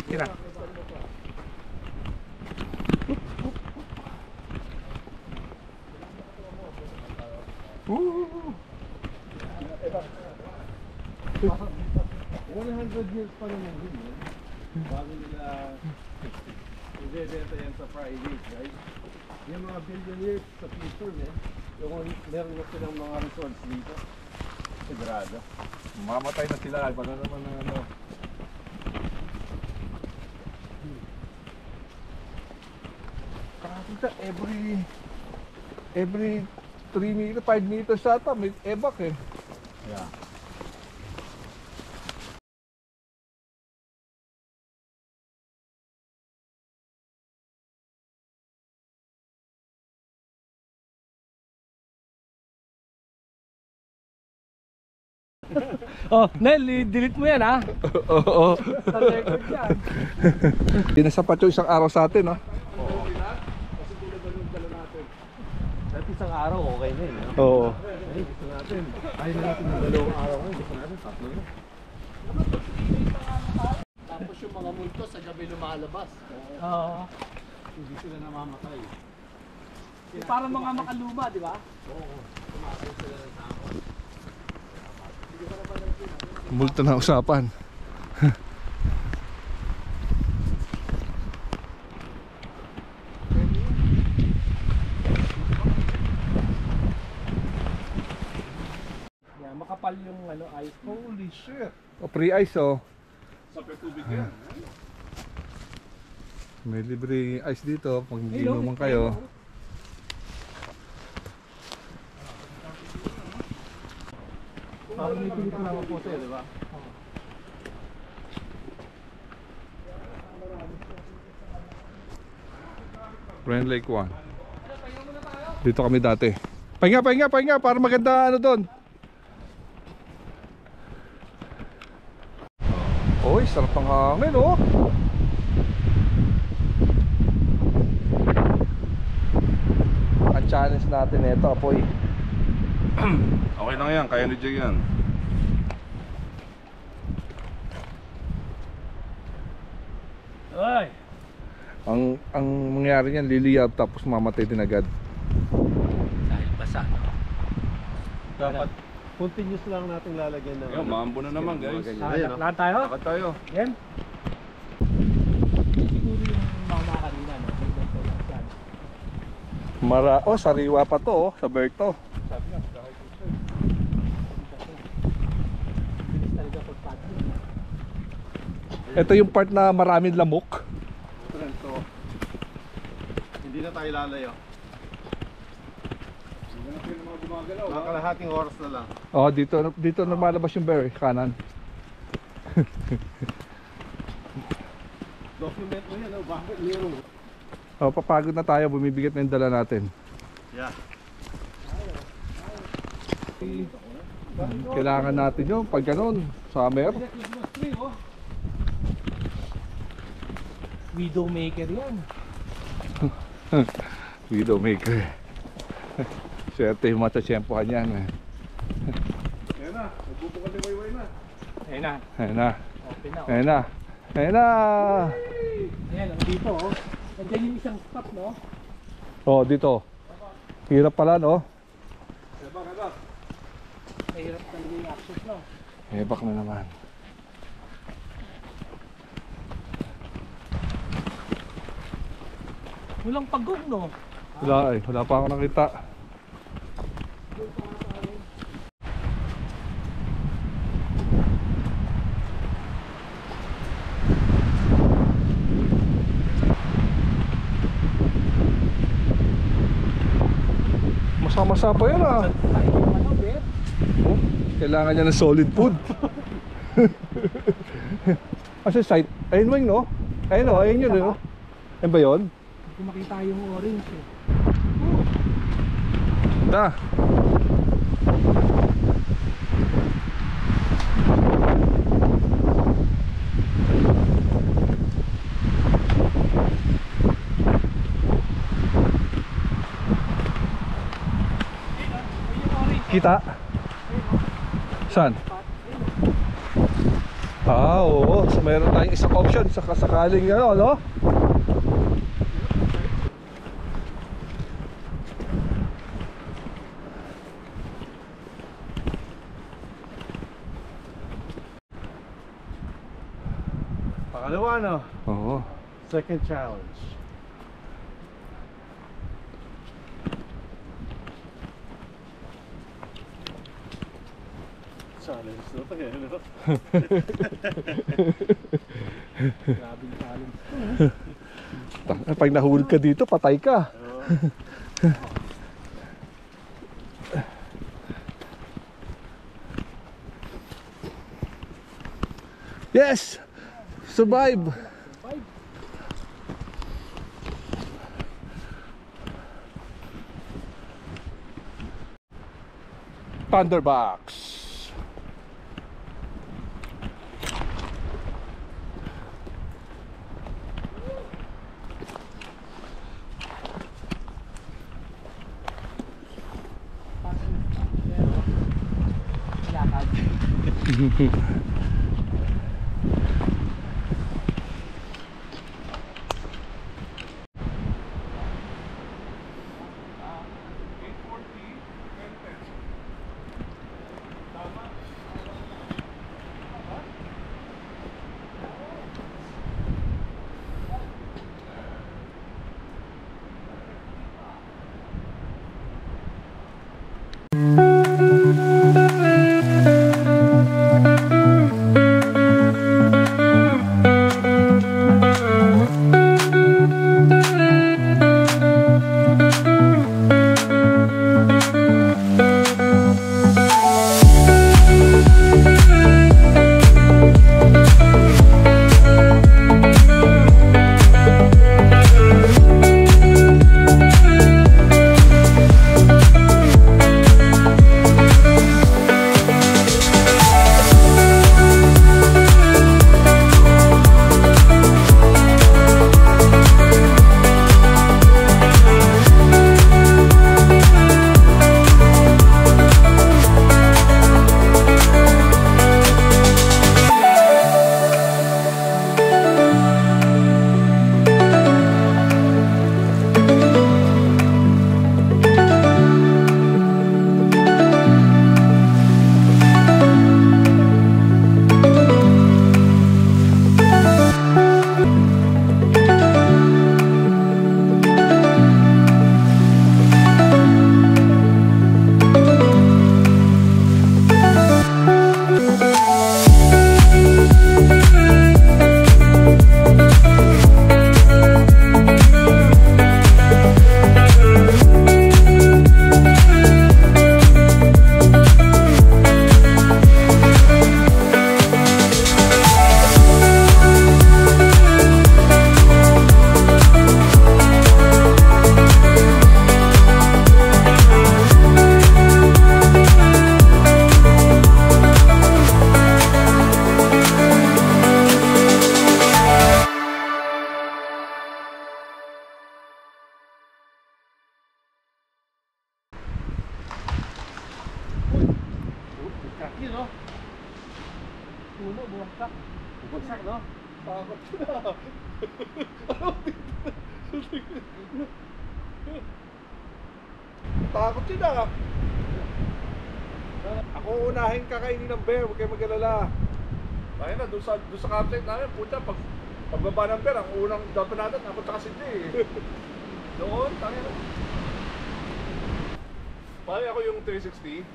Tira. Woo! 100 years pa naman din yun. Bago nila ibebenta yan sa Fridays, guys. Yung mga billion years sa future, yung meron na silang mga resorts dito. Sigurado. Mamatay na sila. Iba na naman ng ano. Kakita, every 3 meters, 5 meters ata, may evac eh. Yeah. Oh, Nel, delete mo yan ha. Oo. Sa record yan. Hindi na sapat yung isang araw sa atin, no? Dati isang araw, okay na yun. Oo. Ay, gusto natin. Ayaw na natin ng 2 araw ngayon. Gusto natin 3 na. Tapos yung mga multo sa gabi lumalabas. Oo. Hindi sila namamatay. Parang mga makaluma, di ba? Multo na usapan. Yeah, makapal yung ano, ice. Holy shit. O, pre-ice oh. Sa tubig yan. May libre ice dito pag inuman kayo. Parang may pelikula ng puso, di ba? Grand Lake 1. Dito kami dati. Pahinga para maganda ano doon. Oy, sarap ng hangin oh. Ang challenge natin ito, apoy. Okay lang yan, kaya ni Jay yan. Ay! Ang mangyari niyan, liliyab tapos mamatay din agad. Dahil basa, no? Dapat continuous lang natin lalagyan ng... Ayun, maambo na naman guys. Lahat tayo? Lakad tayo. Yan? Siguro yung mga kanina, no? May ganito lang yan. Sariwa pa to oh, sa Berto. Sabi nga, dahil ko siya. Bilis talaga pagpati. Ito yung part na maraming lamok. So, hindi na tayo lalayo. Mga kalahating oras na lang. Oh, dito lumalabas yung bear, kanan. Document mo yan, bakit meron? Oh, papagod na tayo, bumibigat na yung dala natin. Yeah. Kailangan natin yun pag ganun, summer. Widowmaker yan. Widowmaker. Swerte yung matatsyempohan yan. Ayan na, nagbubukal ni Wayway na. Ayan na. Ayan na. Open na. Ayan na. Ayan na. Ayan, dito oh. Nandiyan yung isang stop, no? Oh, dito. Hirap pala, no? Mahirap talaga yung access, no? Hebak na naman. Walang pagong, no? Wala pa ako nakita. Masa-masa pa yan ah. Ano, Bet? Oh, kailangan niya ng solid food. Kasi site, ayun mo yun no? Ayun o, ayun yun no? Ayun ba yun? Hindi ko makita yung orange eh. Da. Kita? Saan? Oo. So, mayroon tayong isang option sa kasakaling ano, no? Pangalawa, no? Oo. Second challenge. Challenge na ito, no? Grabing challenge. Pag nahulog ka dito, patay ka. Yes! Survive! Thunderbox. Kaki, no? Puno, buwagsak. Buwagsak, no? Takot na. Takot yun ah. Ako unahin kakainin ng bear, huwag kayo mag-alala. Tayo na, doon sa campsite namin, puta, pagbaba ng bear, ang unang dapat natin, napunta kasi di. Doon, tayo na. Pare ako yung 360,